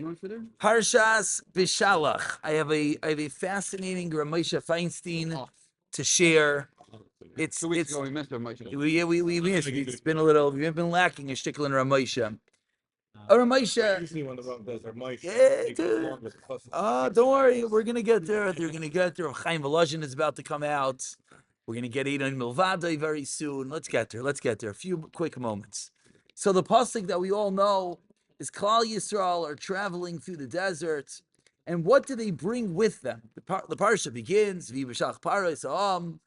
Parshas Bishalach. I have a fascinating Ramosha Feinstein to share. It's 2 weeks ago we missed Ramosha. we missed. It's been a little. We've been lacking a shtickle in Ramosha. Ramosha. Yeah, dude. Don't worry. We're gonna get there. They're gonna get there. Chaim Volozhin is about to come out. We're gonna get Eidan Milvadei very soon. Let's get there. A few quick moments. So the pasuk that we all know is Klal Yisrael are traveling through the desert, and what do they bring with them? The parsha begins V'Bashach Paros Am,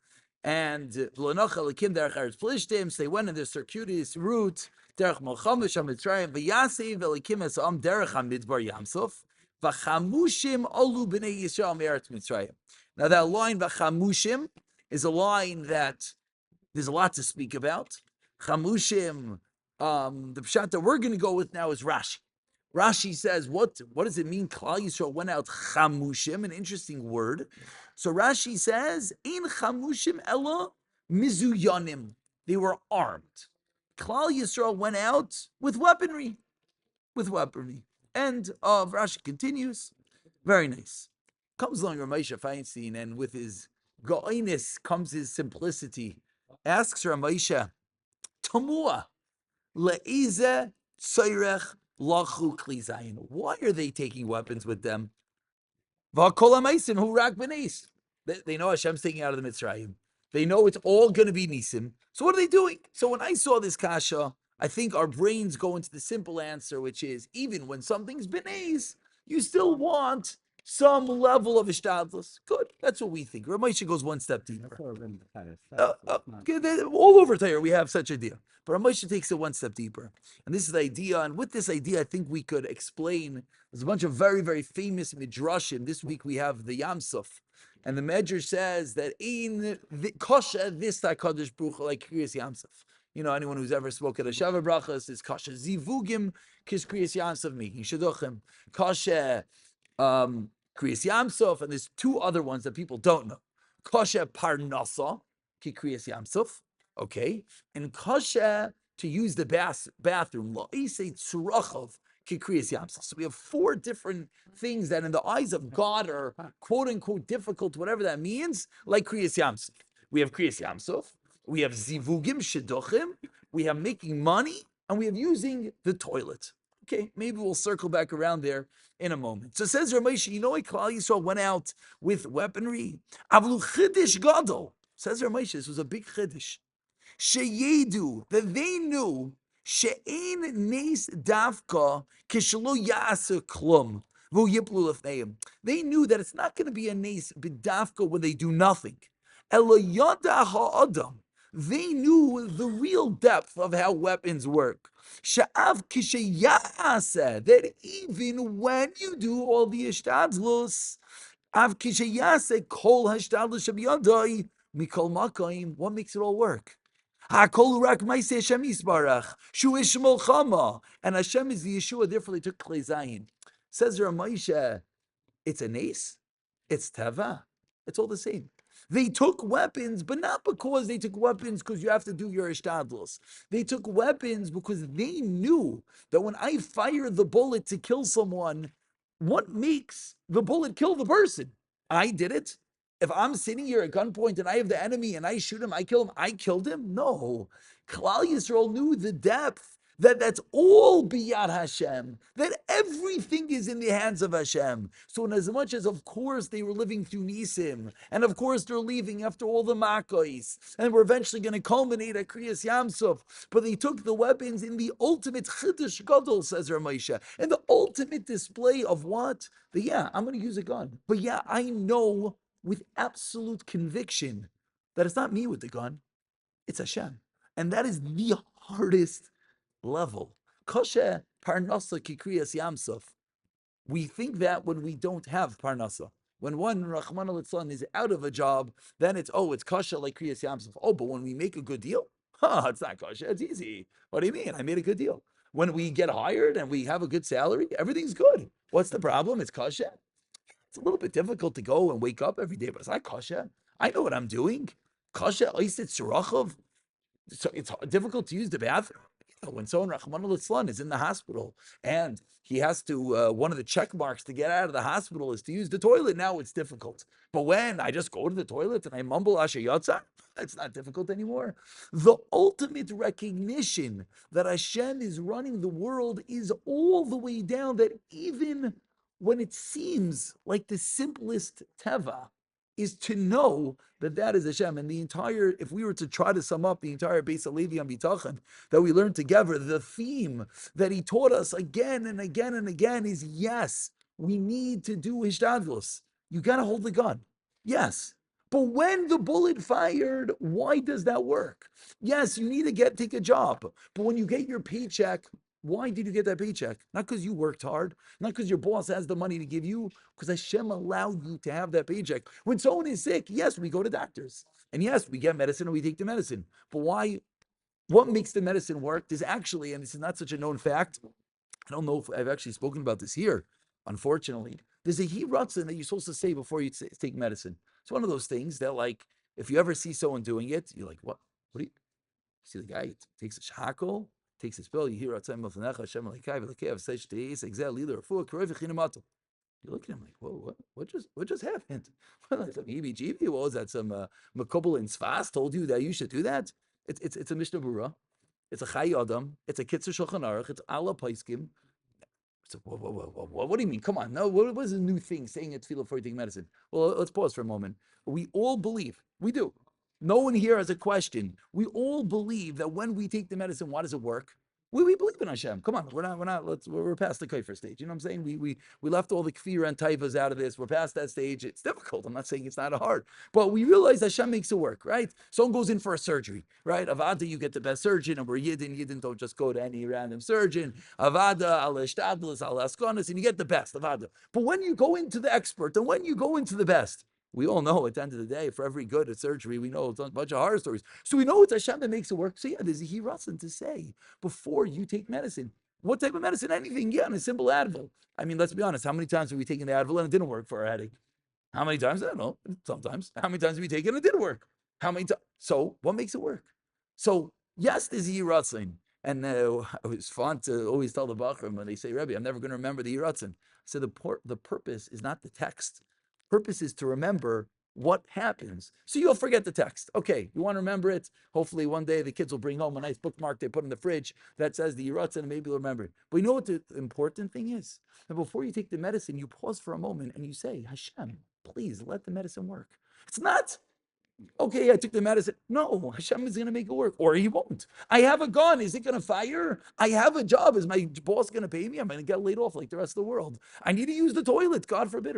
and V'Lonocha Lekim Derech Eretz Plishtim. So they went in their circuitous route Derech Melchama Sham Mitzrayim V'Yasev Elikim Es Am Derech HaMidbar Yamsuf V'Chamushim Olu B'nei Yisrael Me'Eretz Mitzrayim. Now that line V'Chamushim is a line that there's a lot to speak about. Chamushim. The pshat that we're going to go with now is Rashi. Rashi says, what does it mean? Klal Yisrael went out chamushim, an interesting word. So Rashi says, in chamushim ella mizuyanim. They were armed. Klal Yisrael went out with weaponry. End of Rashi continues. Very nice. Comes along Ramosha Feinstein, and with his go'iness comes his simplicity. Asks Ramosha, Tamua. Le'ize tzoyrech lachu kli zayin. Why are they taking weapons with them? V'kol ha'maisim hu rak b'neis. They know Hashem's taking out of the Mitzrayim. They know it's all going to be nisim. So what are they doing? So when I saw this kasha, I think our brains go into the simple answer, which is even when something's b'neis, you still want some level of ishtadlus. Good. That's what we think. Ramosha goes one step deeper. All over Torah we have such idea. But Ramosha takes it one step deeper. And this is the idea. And with this idea, I think we could explain, there's a bunch of very, very famous midrashim. This week we have the Yamsuf. And the Medrash says that in kosher this HaKadosh Baruch Hu like Kriyas Yamsuf. You know, anyone who's ever spoken at Shava Brachas is kosher zivugim kis Kriyas Yamsuf, making shidduchim. Kosher Kriyas Yamsuf, and there's two other ones that people don't know. Kosher Parnasa, ki Kriyas Yamsuf, okay, and Kosher to use the bathroom, La'isei Tzurachov, ki Kriyas Yamsuf. So we have four different things that in the eyes of God are quote unquote difficult, whatever that means, like Kriyas Yamsuf. We have Kriyas Yamsuf, we have Zivugim, Shidduchim, we have making money, and we have using the toilet. Okay, maybe we'll circle back around there in a moment. So says Ramosha, you know why Klal Yisrael went out with weaponry? Avlu chiddush gadol. Says Ramosha, this was a big chiddush. Sheyedu, that they knew she'ein nes davka kishlo ya'aser klum v'hu yiplu lefneim. They knew that it's not going to be a nes b'davka when they do nothing. Elo yada ha'adam. They knew the real depth of how weapons work. Sha'av kishayase, that even when you do all the ishtadlus, av kishayase kol hashtadlus shabiyadai mikol makayim, what makes it all work? Hakol rak ma'aseh Hashem yisbarach, shu ishmol chama, and Hashem is the Yeshua, therefore they took Klei Zayin. Says Ramosha, it's a nace, it's teva, it's all the same. They took weapons, but not because they took weapons because you have to do your ishtadlus. They took weapons because they knew that when I fire the bullet to kill someone, what makes the bullet kill the person? I did it. If I'm sitting here at gunpoint and I have the enemy and I shoot him, I kill him, I killed him? No. Klal Yisrael knew the depth that's all biyad Hashem, that everything is in the hands of Hashem. So in as much as, of course, they were living through Nisim, and of course they're leaving after all the Makkos, and we're eventually going to culminate at Kriyas Yamsuf, but they took the weapons in the ultimate Chiddush Gadol, says Ramosha, and the ultimate display of what? I'm going to use a gun. But I know with absolute conviction that it's not me with the gun, it's Hashem. And that is the hardest level. Kosher parnasa ki kriyas yamsuf. We think that when we don't have parnasa. When one, Rahman al is out of a job, then it's kosher like kriyas yamsuf. But when we make a good deal, it's not kosher, it's easy. What do you mean? I made a good deal. When we get hired and we have a good salary, everything's good. What's the problem? It's kosher. It's a little bit difficult to go and wake up every day, but it's not kosher. I know what I'm doing. Kosher, oisit surachov. So it's difficult to use the bathroom. When someone, Rahman al is in the hospital and he has to, one of the check marks to get out of the hospital is to use the toilet, now it's difficult. But when I just go to the toilet and I mumble Asher Yatza, it's not difficult anymore. The ultimate recognition that Hashem is running the world is all the way down that even when it seems like the simplest teva is to know that that is Hashem. And the entire, if we were to try to sum up the entire Beis Halevi on Bitachon that we learned together, the theme that he taught us again and again and again is yes, we need to do Hishtadlus. You got to hold the gun. Yes. But when the bullet fired, why does that work? Yes, you need to take a job. But when you get your paycheck, why did you get that paycheck? Not because you worked hard, not because your boss has the money to give you, because Hashem allowed you to have that paycheck. When someone is sick, yes, we go to doctors. And yes, we get medicine and we take the medicine. But why? What makes the medicine work? There's actually, and this is not such a known fact, I don't know if I've actually spoken about this here, unfortunately. There's a hiratzin that you're supposed to say before you take medicine. It's one of those things that, like, if you ever see someone doing it, you're like, what? What do you see? The guy takes a shackle, takes his spell. You hear Hashem Hashem Elikai V'Lekev Seish Teis Exel Leader Fu Karev Chinamato. You look at him like, whoa, what just happened? Some EBGB? What was that? Some Makobel in Sfas told you that you should do that? It's a Mishnah Berurah. It's a Chai Adam. It's a Kitzur Shulchan Aruch. It's Ala Paiskim. So, what do you mean? Come on, no. What is a new thing saying it's tefillah before you take medicine? Well, let's pause for a moment. We all believe, we do. No one here has a question. We all believe that when we take the medicine, why does it work? We believe in Hashem. Come on, we're past the kaifer stage. You know what I'm saying? We left all the kfir and taivas out of this. We're past that stage. It's difficult. I'm not saying it's not hard, but we realize Hashem makes it work, right? Someone goes in for a surgery, right? Avada, you get the best surgeon, and we're Yidden don't just go to any random surgeon. Avada, al eshtadlis, al askonis, and you get the best, Avada. But when you go into the expert, and when you go into the best, we all know at the end of the day, for every good at surgery, we know it's a bunch of horror stories. So we know it's Hashem that makes it work. So yeah, there's a hiratzin to say before you take medicine. What type of medicine? Anything. Yeah, and a simple Advil. I mean, let's be honest. How many times have we taken the Advil and it didn't work for our headache? How many times? I don't know. Sometimes. How many times have we taken it and it didn't work? How many times? So what makes it work? So yes, there's a hiratzin. And it was fun to always tell the Bachram when they say, Rebbe, I'm never going to remember the hiratzin. So the purpose is not the text. Purpose is to remember what happens. So you'll forget the text. Okay, you want to remember it? Hopefully one day the kids will bring home a nice bookmark they put in the fridge that says the Yiratzin, and maybe you'll remember it. But you know what the important thing is? That before you take the medicine, you pause for a moment and you say, Hashem, please let the medicine work. It's not, okay, I took the medicine. No, Hashem is going to make it work, or he won't. I have a gun. Is it going to fire? I have a job. Is my boss going to pay me? I'm going to get laid off like the rest of the world. I need to use the toilet. God forbid.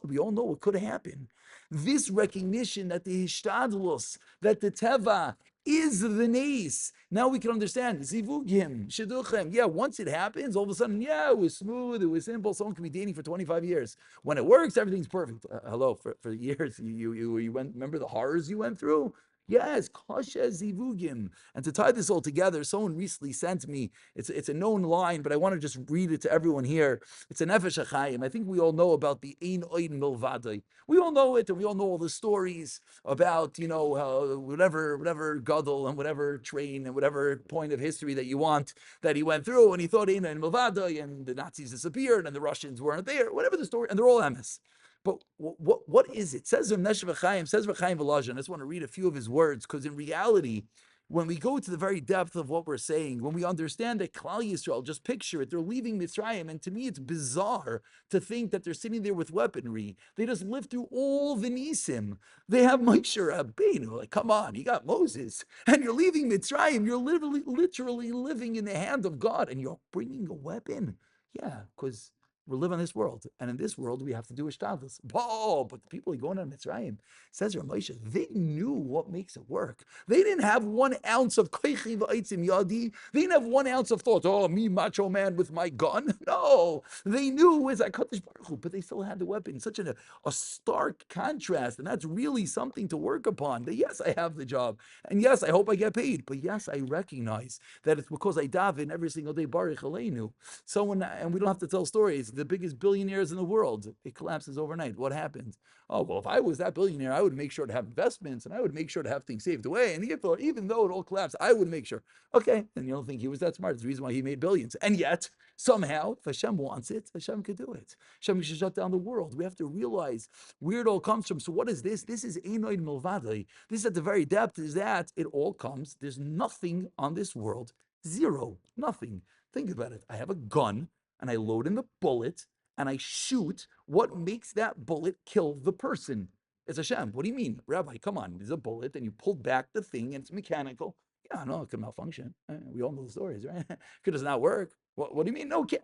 We all know what could happen. This recognition that the hishtadlus, that the teva is the nace. Now we can understand. Zivugim, shidduchem. Yeah, once it happens, all of a sudden, yeah, it was smooth, it was simple. Someone can be dating for 25 years. When it works, everything's perfect. Hello, for years, you went, remember the horrors you went through? Yes, kasha zivugim. And to tie this all together, someone recently sent me, it's a known line, but I want to just read it to everyone here. It's an Nefesh HaChaim. I think we all know about the Ein Oid Milvadai. We all know it, and we all know all the stories about, whatever gadol and whatever train and whatever point of history that you want that he went through, and he thought Ein Oid Milvadai, and the Nazis disappeared, and the Russians weren't there, whatever the story, and they're all emes. But what is it? Says V'chaim, says V'chaim V'lajan. I just want to read a few of his words, because in reality, when we go to the very depth of what we're saying, when we understand that Klal Yisrael, just picture it, they're leaving Mitzrayim, and to me it's bizarre to think that they're sitting there with weaponry. They just lived through all the Nisim. They have Moshe Rabbeinu, like, come on, you got Moses, and you're leaving Mitzrayim, you're literally living in the hand of God, and you're bringing a weapon. Yeah, because we live in this world, and in this world we have to do ishtadlus. Oh, but the people going on Mitzrayim, says Rav Moshe, they knew what makes it work. They didn't have 1 ounce of koichi v'aitzim yadi. They didn't have 1 ounce of thought. Oh, me macho man with my gun. No, they knew it's HaKadosh Baruch Hu, but they still had the weapon. Such a stark contrast, and that's really something to work upon. That yes, I have the job, and yes, I hope I get paid, but yes, I recognize that it's because I daven every single day Baruch Aleinu. Someone, and we don't have to tell stories. the biggest billionaires in the world. It collapses overnight. What happens? Oh, well, if I was that billionaire, I would make sure to have investments and I would make sure to have things saved away. And even though it all collapsed, I would make sure. Okay, then you don't think he was that smart. It's the reason why he made billions. And yet, somehow, if Hashem wants it, Hashem could do it. Hashem should shut down the world. We have to realize where it all comes from. So what is this? This is Einoid Milvadai. This at the very depth is that it all comes. There's nothing on this world. Zero. Nothing. Think about it. I have a gun and I load in the bullet and I shoot. What makes that bullet kill the person? It's Hashem. What do you mean? Rabbi, come on. There's a bullet and you pulled back the thing and it's mechanical. Yeah, no, it could malfunction. We all know the stories, right? Could just not work. What do you mean? No, can't.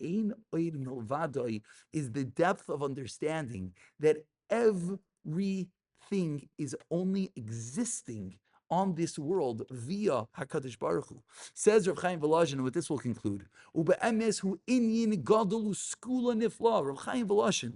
Ein oid milvadoi is the depth of understanding that everything is only existing on this world via HaKadosh Baruch Hu. Says Rav Chaim Volozhin, and with this we'll conclude. Ube'emes hu inyin gadol Segulah nifla. Rav Chaim Volozhin,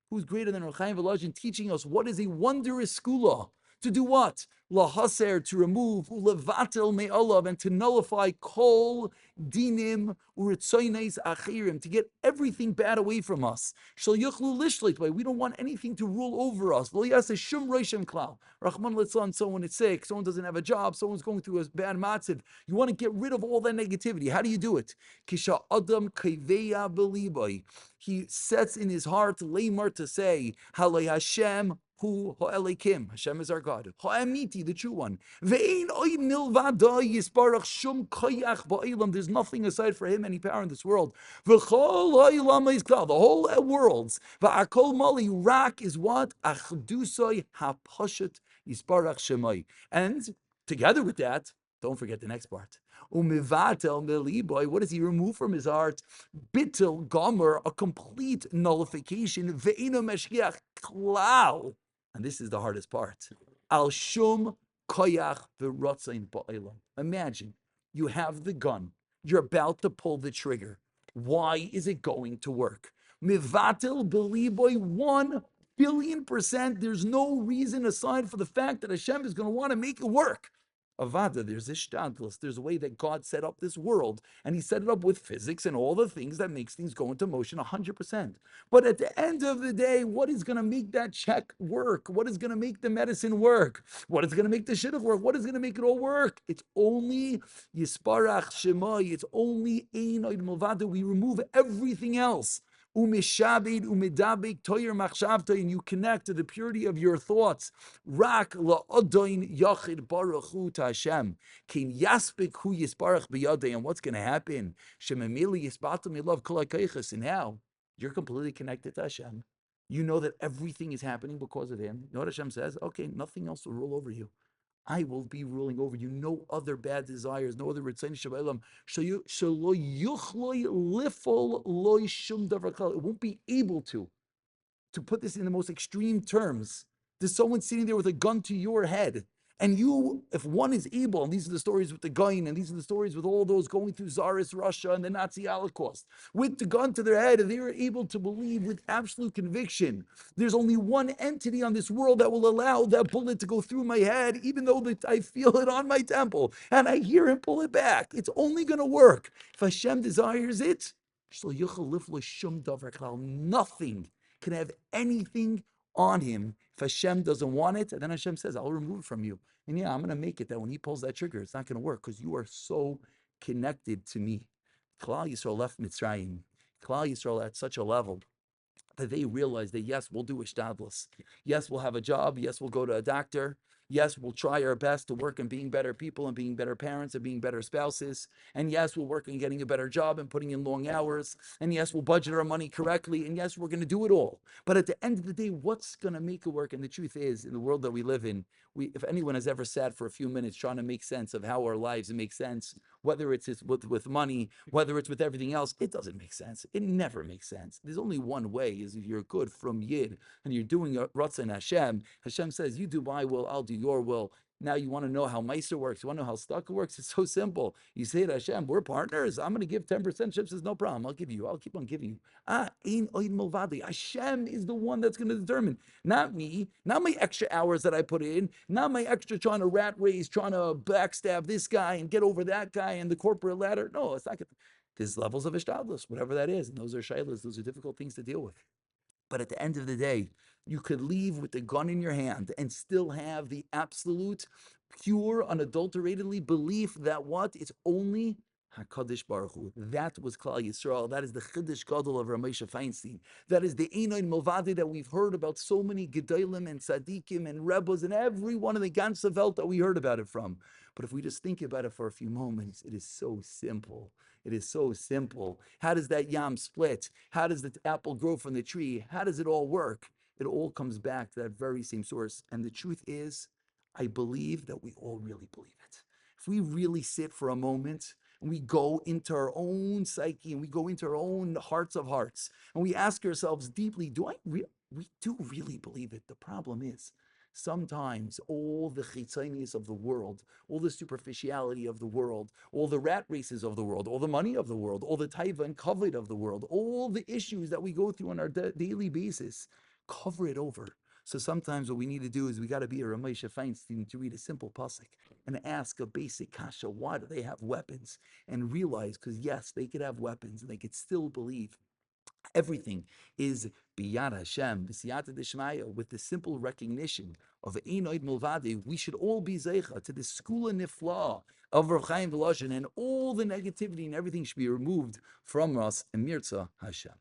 who's greater than Rav Chaim Volozhin, teaching us what is a wondrous Segulah. To do what? Lahaser, to remove, ulevatel me'olav, and to nullify kol dinim uritzoynes achirim, to get everything bad away from us. Shal yuchlu lishlit, we don't want anything to rule over us. Lo yaseh shum roishem klal. Rahman litzlan, someone is sick, someone doesn't have a job, someone's going through a bad matziv. You want to get rid of all that negativity. How do you do it? Kisha adam kaiveya beliboy. He sets in his heart, leimar, to say, Halei Hashem, Hu Ha'elikim. Hashem is our God. Ha'emiti, the true one. Ve'ein oid milvadai yisbarach shum koyach ba'ilam. There's nothing aside for him, any power in this world. V'chol ha'ilam ha'izklal. The whole worlds. V'akol mali rak is what? Achdusoi ha'pashat yisbarach shemai. And together with that, don't forget the next part. Umivatel meliboy. What does he remove from his heart? Bittel gomer, a complete nullification. Ve'ino meshkiach klal. And this is the hardest part. Al shum koyach v'rotzain ba'elam. Imagine you have the gun. You're about to pull the trigger. Why is it going to work? Mivatel beliboy 1,000,000,000%. There's no reason aside for the fact that Hashem is going to want to make it work. Avada, there's this shtadlus, there's a way that God set up this world, and he set it up with physics and all the things that makes things go into motion 100%. But at the end of the day, what is going to make that check work? What is going to make the medicine work? What is going to make the shidduch work? What is going to make it all work? It's only Yisparach Shemai, it's only Ein Oid Milvado. We remove everything else. Umishabed, umidabek, toyer machshavta, and you connect to the purity of your thoughts. Rak la'odoin yachid baruch hu to Hashem. Kin yaspik hu yisbarach b'yadei. And what's going to happen? Shememili yisbatam yelav kol ha'keiches. And now you're completely connected to Hashem. You know that everything is happening because of Him. You know what Hashem says? Okay, nothing else will rule over you. I will be ruling over you. No other bad desires, no other ritzayim shabaylam. It won't be able to put this in the most extreme terms. There's someone sitting there with a gun to your head. And you, if one is able, and these are the stories with the gun, and these are the stories with all those going through Tsarist Russia and the Nazi Holocaust, with the gun to their head, and they are able to believe with absolute conviction, there's only one entity on this world that will allow that bullet to go through my head, even though I feel it on my temple, and I hear him pull it back. It's only going to work. If Hashem desires it, nothing can have anything on him. If Hashem doesn't want it, and then Hashem says, I'll remove it from you. And yeah, I'm going to make it that when he pulls that trigger, it's not going to work because you are so connected to me. Klal Yisrael left Mitzrayim. Klal Yisrael at such a level that they realize that yes, we'll do ishtadlus. Yes, we'll have a job. Yes, we'll go to a doctor. Yes, we'll try our best to work on being better people and being better parents and being better spouses. And yes, we'll work on getting a better job and putting in long hours. And yes, we'll budget our money correctly. And yes, we're going to do it all. But at the end of the day, what's going to make it work? And the truth is, in the world that we live in, if anyone has ever sat for a few minutes trying to make sense of how our lives make sense, whether it's with money, whether it's with everything else, it doesn't make sense. It never makes sense. There's only one way, is if you're good from Yid and you're doing Ratzon Hashem. Hashem says, you do my will, I'll do your will. Now you want to know how Meiser works, you want to know how Stucca works, it's so simple. You say to Hashem, we're partners, I'm going to give 10%. Hashem says, no problem, I'll keep on giving you. Ein oid milvadi. Hashem is the one that's going to determine, not me, not my extra hours that I put in, not my extra trying to rat race, trying to backstab this guy and get over that guy and the corporate ladder. No, it's not going to. There's levels of ishtadlus, whatever that is, and those are shaylas. Those are difficult things to deal with. But at the end of the day, you could leave with the gun in your hand and still have the absolute, pure, unadulteratedly belief that what? It's only HaKadosh Baruch Hu. That was Klal Yisrael. That is the Chiddush Gadol of Ramesha Feinstein. That is the Einoin Movade that we've heard about so many Gedolim and Tzaddikim and Rebels and every one of the ganze Welt that we heard about it from. But if we just think about it for a few moments, it is so simple. It is so simple. How does that yam split? How does the apple grow from the tree? How does it all work? It all comes back to that very same source. And the truth is, I believe that we all really believe it. If we really sit for a moment and we go into our own psyche and we go into our own hearts of hearts and we ask ourselves deeply, we do really believe it? The problem is, sometimes all the chitzonius of the world, all the superficiality of the world, all the rat races of the world, all the money of the world, all the taiva and kavod of the world, all the issues that we go through on our daily basis, cover it over. So sometimes what we need to do is we got to be a Ramesha Feinstein to read a simple pasuk and ask a basic kasha, why do they have weapons? And realize, because yes, they could have weapons and they could still believe. Everything is biyad Hashem, b'siyata d'shmaya, with the simple recognition of Einoid Milvadi. We should all be zeicha to the Segulah nifla of Rav Chaim Volozhin, and all the negativity and everything should be removed from us, and Mirza Hashem.